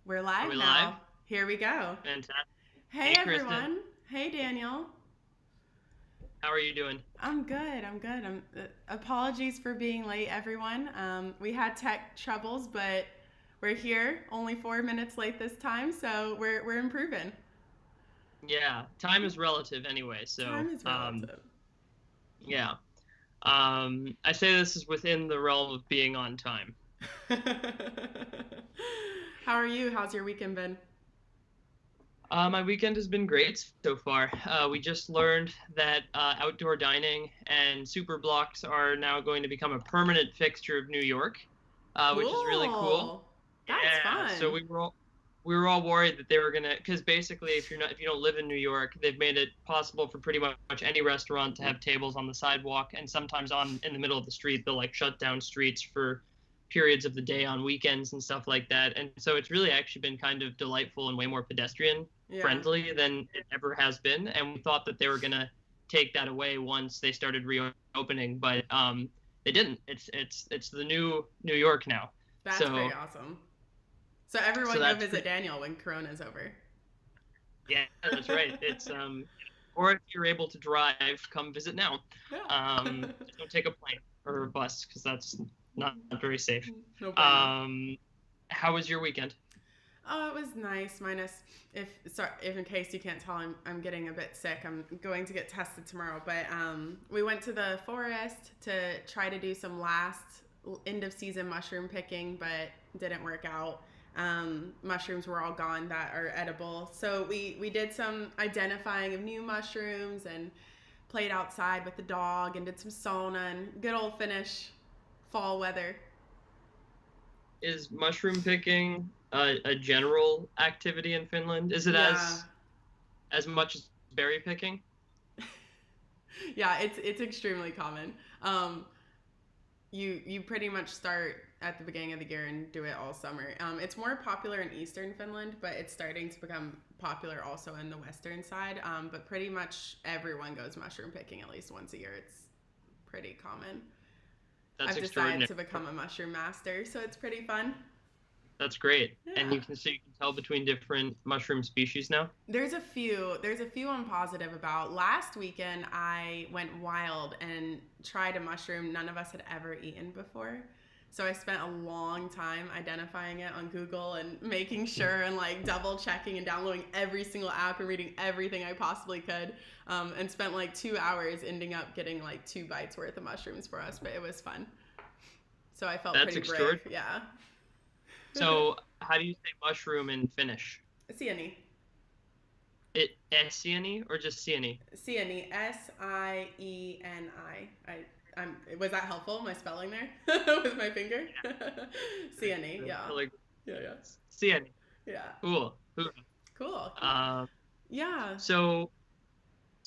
We're Are live we live? now. Here we go. Fantastic. Hey Hey, Kristen. everyone. Hey Daniel. How are you doing? I'm good. I'm good. Apologies for being late, everyone. We had tech troubles, but we're here. Only 4 minutes late this time, so we're improving. Yeah, time is relative anyway, Time so is relative. yeah. I say this is within the realm of being on time. How are you? How's your weekend been? My weekend has been great so far. We just learned that outdoor dining and super blocks are now going to become a permanent fixture of New York, which is really cool. Cool. That's Yeah, so fun. we were all worried that they were gonna, because basically if you don't live in New York, they've made it possible for pretty much any restaurant to have tables on the sidewalk, and sometimes on in the middle of the street they'll like shut down streets for periods of the day on weekends and stuff like that. And so it's really actually been kind of delightful and way more pedestrian Yeah. friendly than it ever has been. And we thought that they were gonna take that away once they started reopening, but they didn't. It's the new New York now. That's pretty So awesome. So so everyone go that's visit pretty. Daniel when Corona's over. Yeah, that's right. It's or if you're able to drive, come visit now. Yeah. Just don't take a plane or a bus because that's not very safe. No bueno. Um, how was your weekend? Oh, it was nice. Minus if in case you can't tell, I'm getting a bit sick. I'm going to get tested tomorrow. But we went to the forest to try to do some last end of season mushroom picking, but didn't work out. Mushrooms were all gone that are edible. So we did some identifying of new mushrooms and played outside with the dog and did some sauna and good old Finnish fall weather. Is mushroom picking a general activity in Finland? Is it Yeah, as much as berry picking? yeah, it's extremely common. Um, you pretty much start at the beginning of the year and do it all summer. It's more popular in eastern Finland, but it's starting to become popular also in the western side. But pretty much everyone goes mushroom picking at least once a year. It's pretty common. That's I've decided extraordinary. to become a mushroom master, so it's pretty fun. That's great. And Yeah. you can tell between different mushroom species now. There's a few I'm positive about. Last weekend I went wild and tried a mushroom none of us had ever eaten before. So I spent a long time identifying it on Google and making sure and like double checking and downloading every single app and reading everything I possibly could. And spent like 2 hours ending up getting like 2 bites worth of mushrooms for us, but it was fun. So I felt That's pretty brave. extraordinary. Yeah. So, how do you say mushroom in Finnish? Sieni. It Sieni or just Sieni? Sieni. Sieni. Was that helpful? My spelling there with my finger. Sieni. Yeah. Like Yeah. Yeah. Sieni. Yeah. Cool. Cool. Cool. Cool. Um, Yeah. so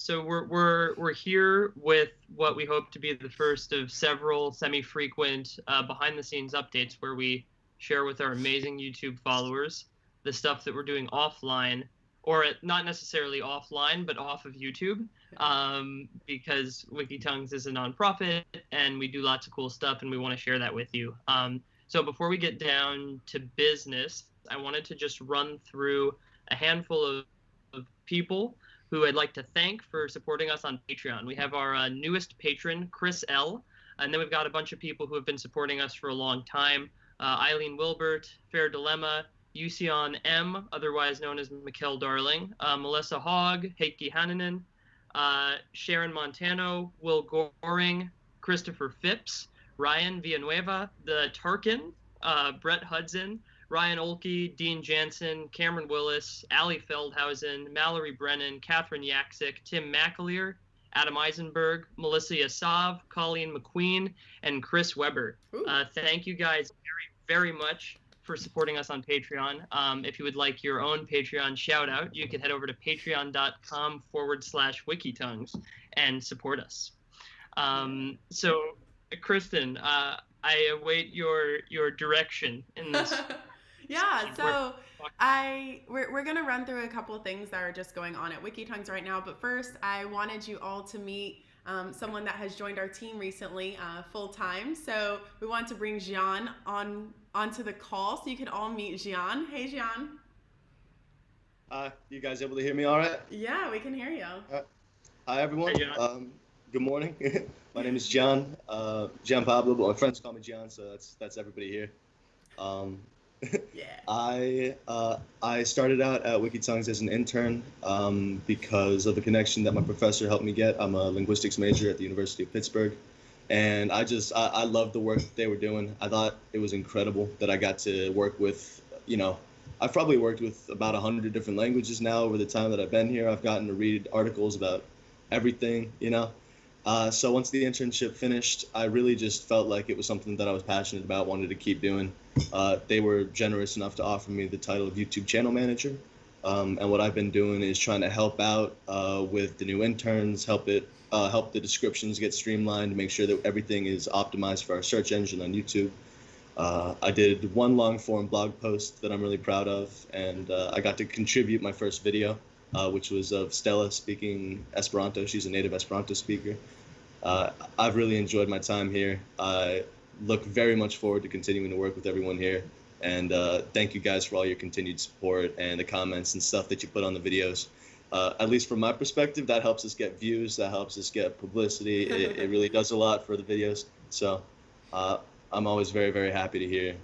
we're here with what we hope to be the first of several semi-frequent behind the scenes updates where we share with our amazing YouTube followers the stuff that we're doing offline, or not necessarily offline, but off of YouTube, because Wikitongues is a nonprofit and we do lots of cool stuff and we want to share that with you. So before we get down to business, I wanted to just run through a handful of people who I'd like to thank for supporting us on Patreon. We have our newest patron, Chris L. And then we've got a bunch of people who have been supporting us for a long time. Eileen Wilbert, Fair Dilemma, Yusion M, otherwise known as Mikkel Darling, Melissa Hogg, Heikki Hanninen, Sharon Montano, Will Goring, Christopher Phipps, Ryan Villanueva, the Tarkin, Brett Hudson, Ryan Olkey, Dean Jansen, Cameron Willis, Ali Feldhausen, Mallory Brennan, Catherine Yaksick, Tim McAleer, Adam Eisenberg, Melissa Yasav, Colleen McQueen, and Chris Weber. Ooh. Thank you guys very, very much for supporting us on Patreon. If you would like your own Patreon shout out, you can head over to patreon.com/wikitongues and support us. So, Kristen, I await your direction in this. Yeah, Where, so we're gonna run through a couple of things that are just going on at Wikitongues right now. But first, I wanted you all to meet someone that has joined our team recently, full time. So we want to bring Jean onto the call so you can all meet Jian. Hey, Jian. You guys able to hear me all right? Yeah, we can hear you. Hi, everyone. Hi, John. Good morning. My name is John, Gian Pablo, but my friends call me John, so that's everybody here. Um, Yeah. I started out at Wikitongues as an intern because of the connection that my professor helped me get. I'm a linguistics major at the University of Pittsburgh, and I loved the work that they were doing. I thought it was incredible that I got to work with, I've probably worked with about 100 different languages now over the time that I've been here. I've gotten to read articles about everything. So once the internship finished, I really just felt like it was something that I was passionate about, wanted to keep doing. They were generous enough to offer me the title of YouTube channel manager. And what I've been doing is trying to help out with the new interns, help the descriptions get streamlined, make sure that everything is optimized for our search engine on YouTube. I did one long form blog post that I'm really proud of, and I got to contribute my first video, which was of Stella speaking Esperanto. She's a native Esperanto speaker. I've really enjoyed my time here. I look very much forward to continuing to work with everyone here. And thank you guys for all your continued support and the comments and stuff that you put on the videos. At least from my perspective, that helps us get views, that helps us get publicity. It really does a lot for the videos. So I'm always very, very happy to hear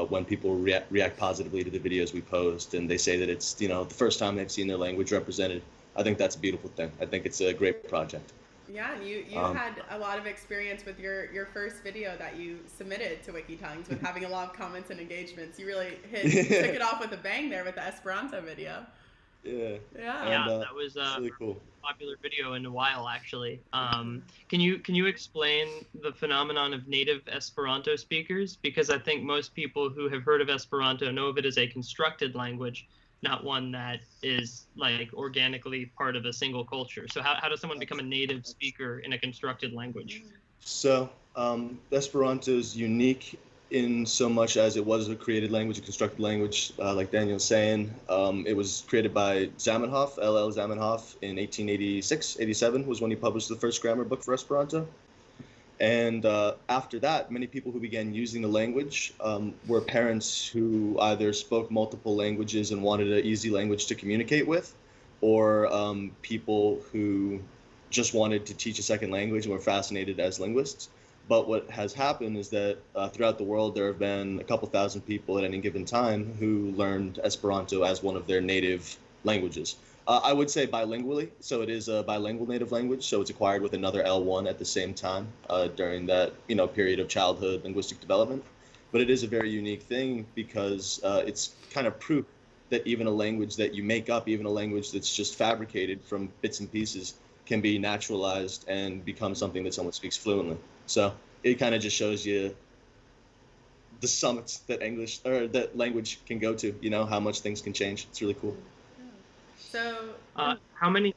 when people react positively to the videos we post, and they say that it's, the first time they've seen their language represented. I think that's a beautiful thing. I think it's a great project. Yeah, and you had a lot of experience with your first video that you submitted to Wikitongues with having a lot of comments and engagements. You really took it off with a bang there with the Esperanto video. Yeah. Yeah. And, that was really cool. popular video in a while, actually. Can you explain the phenomenon of native Esperanto speakers? Because I think most people who have heard of Esperanto know of it as a constructed language, not one that is like organically part of a single culture. So how does someone become a native speaker in a constructed language? So Esperanto is unique in so much as it was a created language, a constructed language, like Daniel's saying. It was created by Zamenhof, L.L. Zamenhof, in 1886, 87 was when he published the first grammar book for Esperanto. And after that, many people who began using the language were parents who either spoke multiple languages and wanted an easy language to communicate with, or people who just wanted to teach a second language and were fascinated as linguists. But what has happened is that throughout the world, there have been a couple thousand people at any given time who learned Esperanto as one of their native languages. I would say bilingually, so it is a bilingual native language, so it's acquired with another L1 at the same time during that period of childhood linguistic development. But it is a very unique thing because it's kind of proof that even a language that you make up, even a language that's just fabricated from bits and pieces, can be naturalized and become something that someone speaks fluently. So it kind of just shows you the summits that that language can go to, how much things can change. It's really cool. So how many?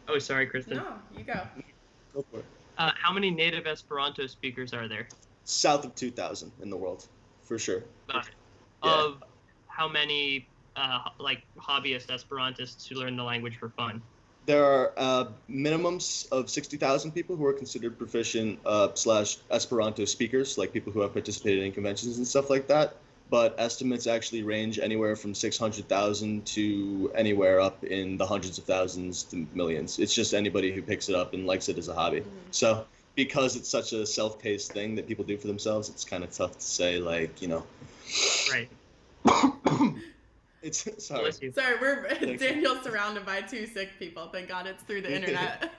Oh, sorry, Kristen. No, you go. Go for it. How many native Esperanto speakers are there? South of 2,000 in the world, for sure. Got it. Yeah. Of how many like hobbyist Esperantists who learn the language for fun? There are minimums of 60,000 people who are considered proficient / Esperanto speakers, like people who have participated in conventions and stuff like that. But estimates actually range anywhere from 600,000 to anywhere up in the hundreds of thousands to millions. It's just anybody who picks it up and likes it as a hobby. So because it's such a self-paced thing that people do for themselves, it's kind of tough to say, Right. It's sorry. Sorry, we're Daniel's surrounded by two sick people. Thank God it's through the internet.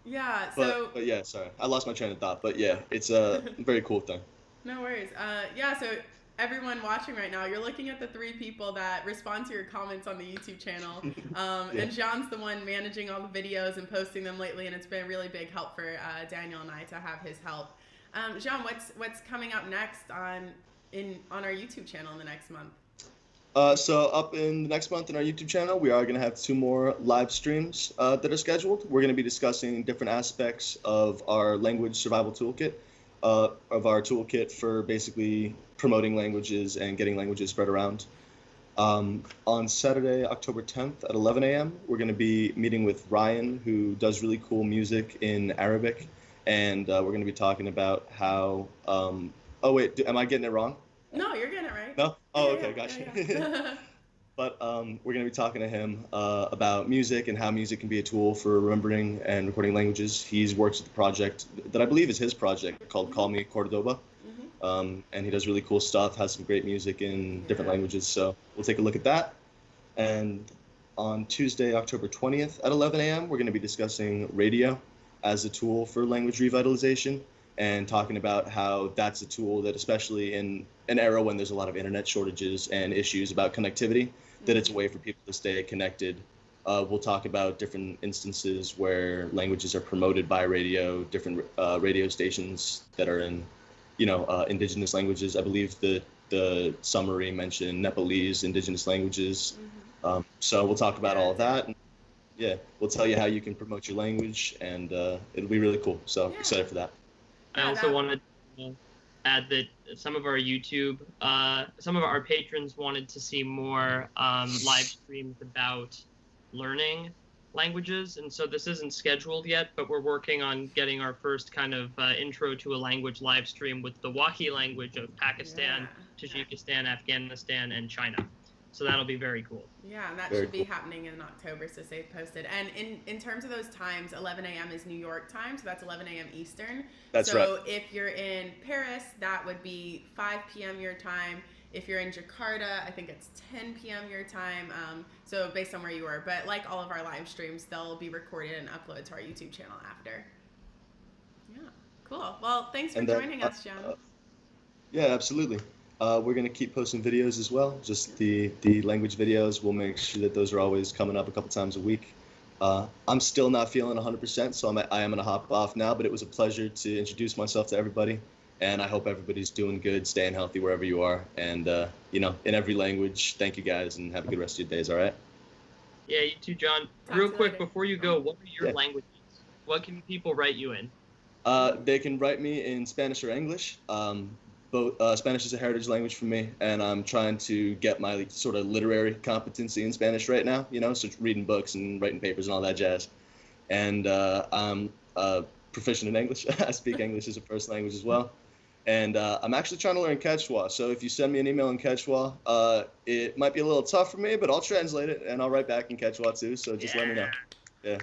Yeah. But yeah, sorry, I lost my train of thought. But yeah, it's a very cool thing. No worries. Yeah. So everyone watching right now, you're looking at the three people that respond to your comments on the YouTube channel. And Jean's the one managing all the videos and posting them lately, and it's been a really big help for Daniel and I to have his help. Jean, what's coming up next on our YouTube channel in the next month? So up in the next month in our YouTube channel, we are going to have 2 more live streams that are scheduled. We're going to be discussing different aspects of our language survival toolkit, of our toolkit for basically promoting languages and getting languages spread around. On Saturday, October 10th at 11 a.m., we're going to be meeting with Ryan, who does really cool music in Arabic. and we're going to be talking about how. Oh wait, am I getting it wrong? No, you're getting it right. No? Oh, Yeah, okay, yeah, gotcha. yeah. But we're going to be talking to him about music and how music can be a tool for remembering and recording languages. He's works with a project that I believe is his project called Call Me Cordoba. And he does really cool stuff, has some great music in different Yeah. languages. So we'll take a look at that. And on Tuesday, October 20th at 11 a.m., we're going to be discussing radio as a tool for language revitalization and talking about how that's a tool that, especially in an era when there's a lot of internet shortages and issues about connectivity, that it's a way for people to stay connected. We'll talk about different instances where languages are promoted by radio, different radio stations that are in, indigenous languages. I believe the summary mentioned Nepalese indigenous languages. So we'll talk about all of that. And, yeah, we'll tell you how you can promote your language, and it'll be really cool. So excited for that. I also wanted to add that some of our patrons wanted to see more live streams about learning languages, and so this isn't scheduled yet, but we're working on getting our first kind of intro to a language live stream with the Wakhi language of Pakistan, Tajikistan, Afghanistan, and China. So that'll be very cool. Yeah, and that should be happening in October, so stay posted. And in terms of those times, 11 a.m. is New York time, so that's 11 a.m. Eastern. That's right. So if you're in Paris, that would be 5 p.m. your time. If you're in Jakarta, I think it's 10 p.m. your time. So based on where you are. But like all of our live streams, they'll be recorded and uploaded to our YouTube channel after. Yeah, cool. Well, thanks for joining us, John. Yeah, absolutely. We're going to keep posting videos as well, just the language videos. We'll make sure that those are always coming up a couple times a week. I'm still not feeling 100%, so I am going to hop off now, but it was a pleasure to introduce myself to everybody, and I hope everybody's doing good, staying healthy wherever you are, and, in every language. Thank you guys, and have a good rest of your days, all right? Yeah, you too, John. Real quick, before you go, what are your languages? What can people write you in? They can write me in Spanish or English. Both Spanish is a heritage language for me, and I'm trying to get my sort of literary competency in Spanish right now, so reading books and writing papers and all that jazz. And I'm proficient in English. I speak English as a first language as well. And I'm actually trying to learn Quechua, so if you send me an email in Quechua, it might be a little tough for me, but I'll translate it, and I'll write back in Quechua too, so just let me know. Yeah.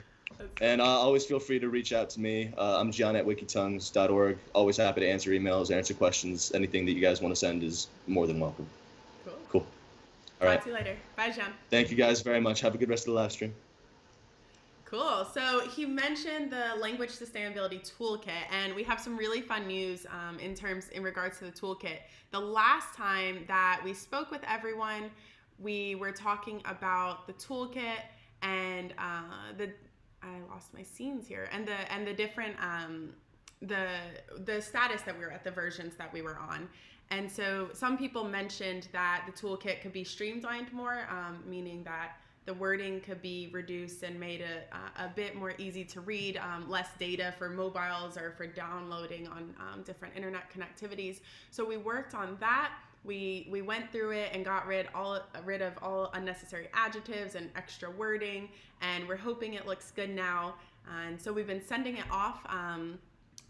And always feel free to reach out to me. I'm John at Wikitongues.org. Always happy to answer emails, answer questions. Anything that you guys want to send is more than welcome. Cool. All right. Talk to you later. Bye, John. Thank you guys very much. Have a good rest of the live stream. Cool. So he mentioned the language sustainability toolkit, and we have some really fun news in regards to the toolkit. The last time that we spoke with everyone, we were talking about the toolkit and I lost my scenes here, and the different the status that we were at, the versions that we were on. And so some people mentioned that the toolkit could be streamlined more, meaning that the wording could be reduced and made a bit more easy to read, less data for mobiles or for downloading on different internet connectivities. So we worked on that. We went through it and got rid of all unnecessary adjectives and extra wording, and we're hoping it looks good now. And so we've been sending it off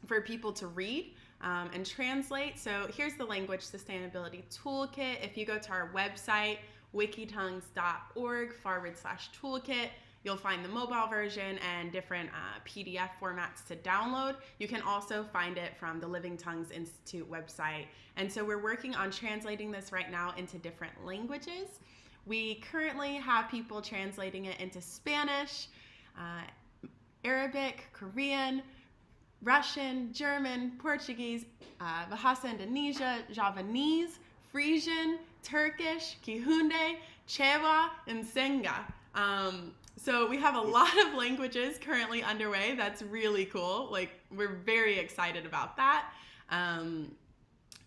for people to read and translate. So here's the Language Sustainability Toolkit. If you go to our website, wikitongues.org/toolkit, you'll find the mobile version and different PDF formats to download. You can also find it from the Living Tongues Institute website. And so we're working on translating this right now into different languages. We currently have people translating it into Spanish, Arabic, Korean, Russian, German, Portuguese, Bahasa Indonesia, Javanese, Frisian, Turkish, Kihunde, Chewa, and Senga. So we have a lot of languages currently underway. That's really cool. We're very excited about that.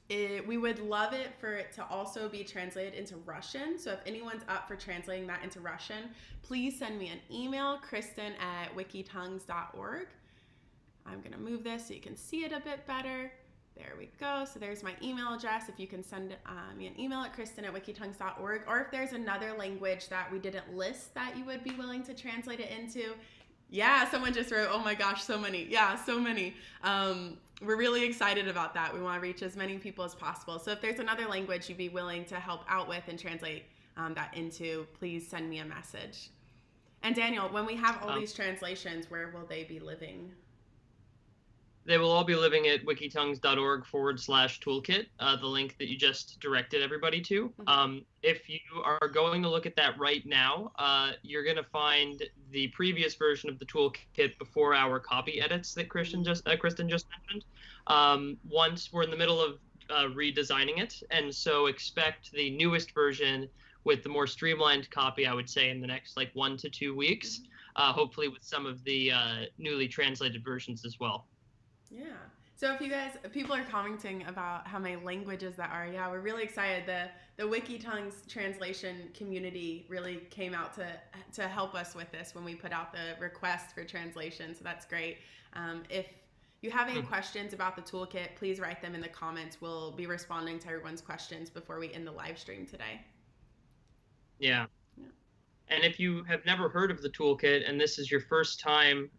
We would love it for it to also be translated into Russian. So if anyone's up for translating that into Russian, please send me an email, kristen@wikitongues.org. I'm going to move this so you can see it a bit better. There we go. So there's my email address. If you can send me an email at kristen@wikitongues.org, or if there's another language that we didn't list that you would be willing to translate it into, Yeah, someone just wrote, oh my gosh, so many. Yeah, so many. We're really excited about that. We want to reach as many people as possible. So if there's another language you'd be willing to help out with and translate that into, please send me a message. And Daniel, when we have all these translations, where will they be living? They will all be living at wikitongues.org/toolkit, the link that you just directed everybody to. If you are going to look at that right now, you're going to find the previous version of the toolkit before our copy edits that Kristen just mentioned. Once we're in the middle of redesigning it, and so expect the newest version with the more streamlined copy, I would say, in the next like 1 to 2 weeks, hopefully with some of the newly translated versions as well. Yeah. So if people are commenting about how many languages that are, yeah, we're really excited. The Wikitongues translation community really came out to help us with this when we put out the request for translation. So that's great. If you have any questions about the toolkit, please write them in the comments. We'll be responding to everyone's questions before we end the live stream today. Yeah. And if you have never heard of the toolkit and this is your first time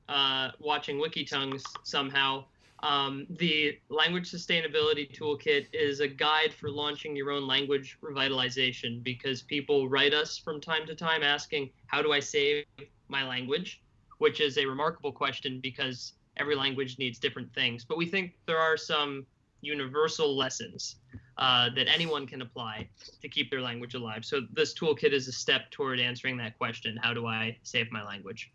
watching Wikitongues somehow, the Language Sustainability Toolkit is a guide for launching your own language revitalization, because people write us from time to time asking, how do I save my language? Which is a remarkable question because every language needs different things. But we think there are some universal lessons that anyone can apply to keep their language alive. So this toolkit is a step toward answering that question, how do I save my language?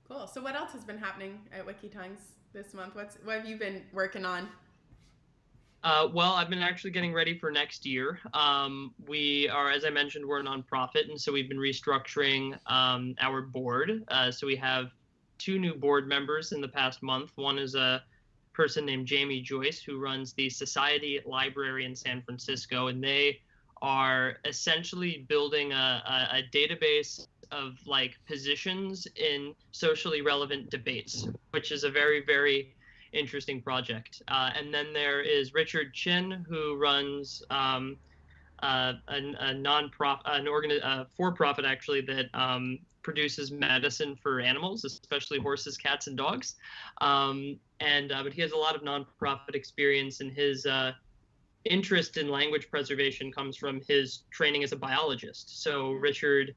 Cool. So what else has been happening at Wikitongues this month? What have you been working on? Well, I've been actually getting ready for next year. We are, as I mentioned, we're a nonprofit, and so we've been restructuring our board. So we have 2 new board members in the past month. One is a person named Jamie Joyce, who runs the Society Library in San Francisco, and they are essentially building a database of like positions in socially relevant debates, which is a very, very interesting project. And then there is Richard Chin, who runs a for-profit actually that produces medicine for animals, especially horses, cats, and dogs. But he has a lot of nonprofit experience, and his interest in language preservation comes from his training as a biologist. So Richard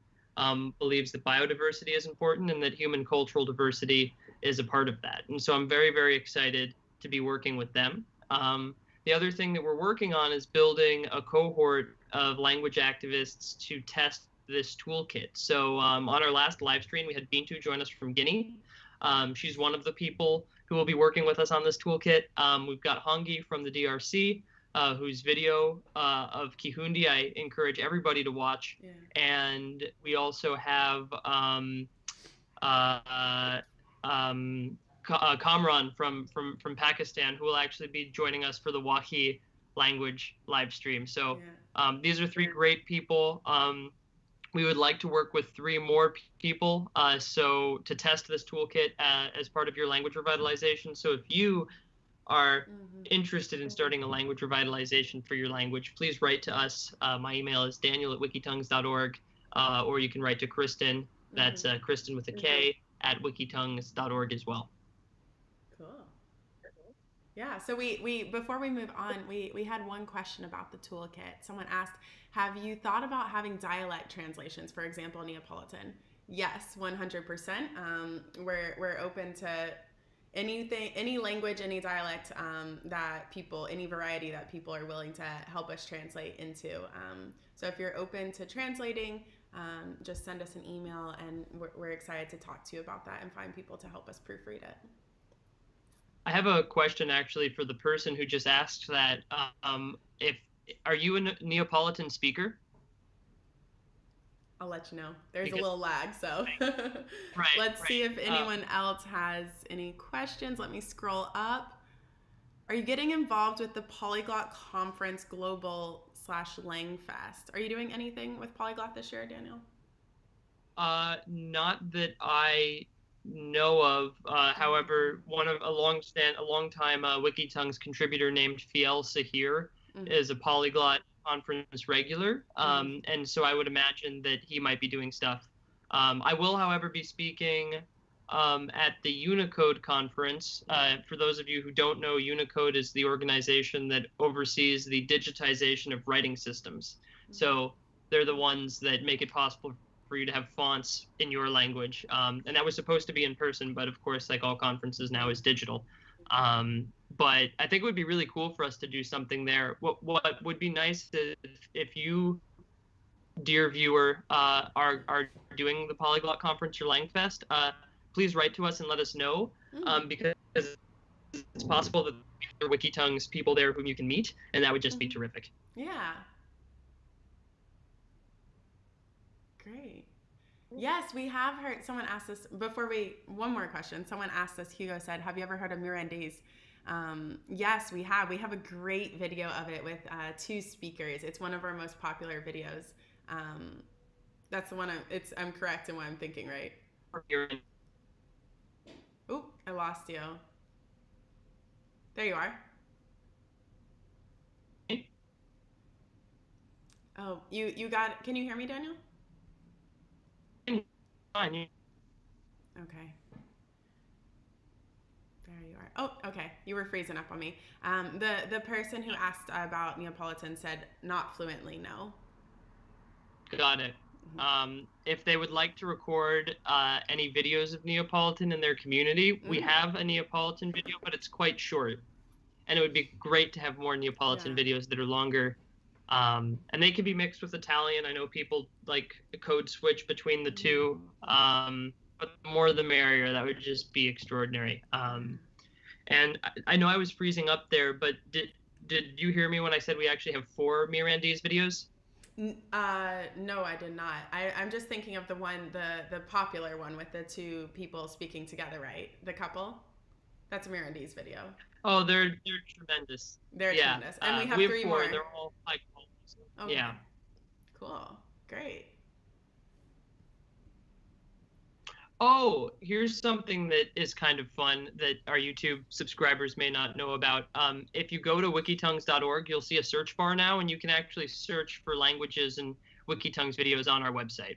believes that biodiversity is important and that human cultural diversity is a part of that. And so I'm very, very excited to be working with them. The other thing that we're working on is building a cohort of language activists to test this toolkit. So on our last live stream, we had Bintu join us from Guinea. She's one of the people who will be working with us on this toolkit. We've got Hongi from the DRC, whose video of Kihundi I encourage everybody to watch. Yeah. And we also have Kamran from Pakistan, who will actually be joining us for the Wahi language live stream. So these are 3 great people. We would like to work with 3 more people so to test this toolkit as part of your language revitalization. So if you are interested in starting a language revitalization for your language, please write to us. My email is daniel@wikitongues.org, or you can write to Kristen. That's Kristen with a K at wikitongues.org as well. Cool. Yeah, so we before we move on, we had one question about the toolkit. Someone asked, have you thought about having dialect translations, for example, Neapolitan? Yes, 100%. We're open to anything, any language, any dialect any variety that people are willing to help us translate into. So if you're open to translating, just send us an email, and we're excited to talk to you about that and find people to help us proofread it. I have a question actually for the person who just asked that. Are you a Neapolitan speaker? I'll let you know. There's a little lag, so let's see if anyone else has any questions. Let me scroll up. Are you getting involved with the Polyglot Conference Global /Langfest? Are you doing anything with Polyglot this year, Daniel? Not that I know of. However, a long-time Wikitongues contributor named Fiel Sahir is a Polyglot Conference regular, and so I would imagine that he might be doing stuff I will, however, be speaking at the Unicode conference. For those of you who don't know, Unicode is the organization that oversees the digitization of writing systems. So they're the ones that make it possible for you to have fonts in your language. And that was supposed to be in person, but of course, like all conferences now, is digital. But I think it would be really cool for us to do something there. What would be nice is if you, dear viewer, are doing the Polyglot Conference or Langfest, please write to us and let us know, because it's possible that there are Wikitongues people there whom you can meet, and that would just be terrific. Yeah. Great. Yes, we have heard, someone asked us, one more question. Someone asked us, Hugo said, have you ever heard of Mirandese? Yes, we have. We have a great video of it with 2 speakers. It's one of our most popular videos. That's the one I'm correct in what I'm thinking, right? Oop, I lost you. There you are. Oh, you got, can you hear me, Daniel? Fine. Okay. There you are. Oh, okay. You were freezing up on me. The person who asked about Neapolitan said not fluently, no. Got it. If they would like to record any videos of Neapolitan in their community, we have a Neapolitan video, but it's quite short. And it would be great to have more Neapolitan videos that are longer. And they can be mixed with Italian. I know people like code switch between the two. But the more the merrier. That would just be extraordinary. And I know I was freezing up there, but did you hear me when I said we actually have 4 Mirandese videos? No, I did not. I'm just thinking of the one, the popular one with the 2 people speaking together, right? The couple. That's a Mirandese video. Oh, they're tremendous. They're tremendous, and we have 3 more. They're all high quality. Okay. Yeah. Cool. Great. Oh, here's something that is kind of fun that our YouTube subscribers may not know about. If you go to wikitongues.org, you'll see a search bar now, and you can actually search for languages and Wikitongues videos on our website.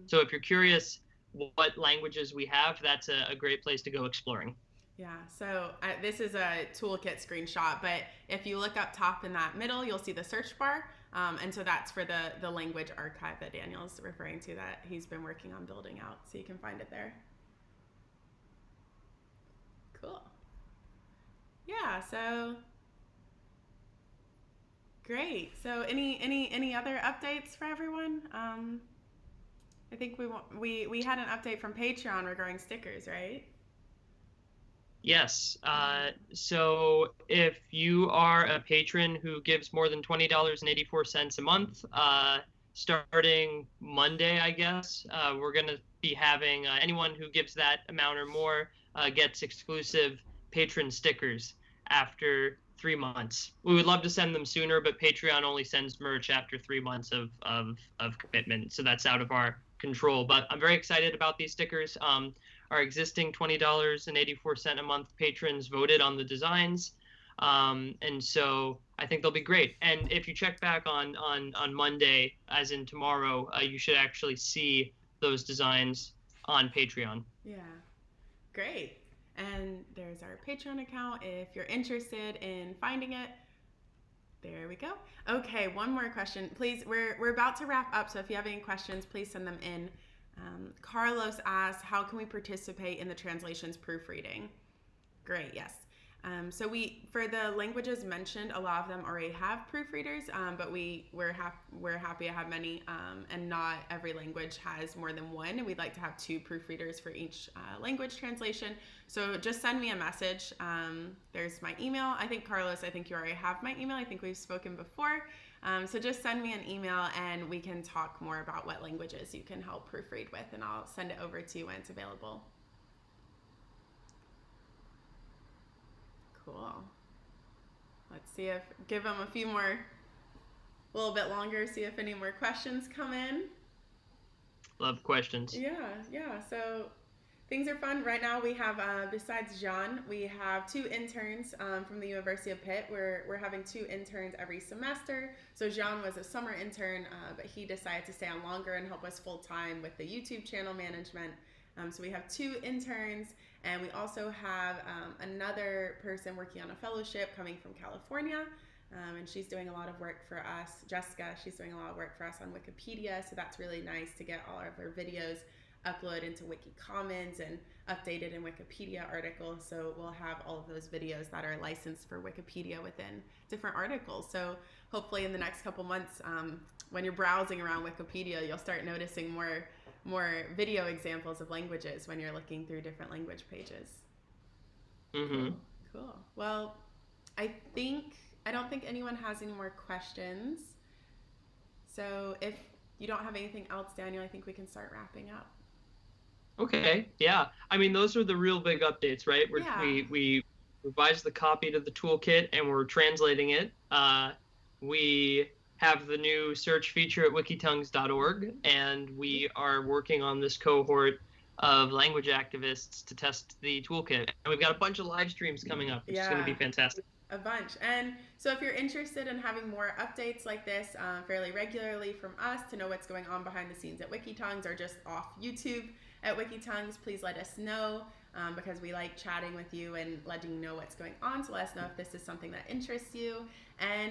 So if you're curious what languages we have, that's a great place to go exploring. Yeah, so this is a Toolkit screenshot, but if you look up top in that middle, you'll see the search bar. And so that's for the language archive that Daniel's referring to that he's been working on building out. So you can find it there. Cool. Yeah, so great. So any other updates for everyone? I think we had an update from Patreon regarding stickers, right? Yes. So if you are a patron who gives more than $20.84 a month, starting Monday, I guess, we're going to be having anyone who gives that amount or more gets exclusive patron stickers after 3 months. We would love to send them sooner, but Patreon only sends merch after 3 months of commitment. So that's out of our control. But I'm very excited about these stickers. Our existing $20.84 a month patrons voted on the designs, and so I think they'll be great. And if you check back on Monday, as in tomorrow, you should actually see those designs on Patreon. Yeah, great. And there's our Patreon account if you're interested in finding it. There we go. Okay, one more question, please. We're about to wrap up, so if you have any questions, please send them in. Carlos asked, how can we participate in the translations proofreading? Great, yes. So for the languages mentioned, a lot of them already have proofreaders, but we're happy to have many, and not every language has more than one, and we'd like to have 2 proofreaders for each language translation. So just send me a message. There's my email. I think, Carlos, you already have my email. I think we've spoken before. So just send me an email and we can talk more about what languages you can help proofread with, and I'll send it over to you when it's available. Cool. Let's see give them a little bit longer, see if any more questions come in. Love questions. Yeah. So things are fun. Right now we have, besides Jean, we have 2 interns from the University of Pitt. We're having 2 interns every semester. So Jean was a summer intern, but he decided to stay on longer and help us full time with the YouTube channel management. So we have 2 interns, and we also have another person working on a fellowship coming from California. And she's doing a lot of work for us. Jessica, she's doing a lot of work for us on Wikipedia. So that's really nice to get all of her videos uploaded into Wikicommons and updated in Wikipedia articles. So we'll have all of those videos that are licensed for Wikipedia within different articles. So hopefully in the next couple months, when you're browsing around Wikipedia, you'll start noticing more video examples of languages when you're looking through different language pages. Mm-hmm. Cool. Well, I don't think anyone has any more questions. So if you don't have anything else, Daniel, I think we can start wrapping up. Okay, yeah. I mean, those are the real big updates, right? We revised the copy to the toolkit and we're translating it. We have the new search feature at wikitongues.org, and we are working on this cohort of language activists to test the toolkit. And we've got a bunch of live streams coming up, which is going to be fantastic. A bunch. And so if you're interested in having more updates like this fairly regularly from us to know what's going on behind the scenes at Wikitongues or just off YouTube at Wikitongues, please let us know because we like chatting with you and letting you know what's going on. So let us know if this is something that interests you. And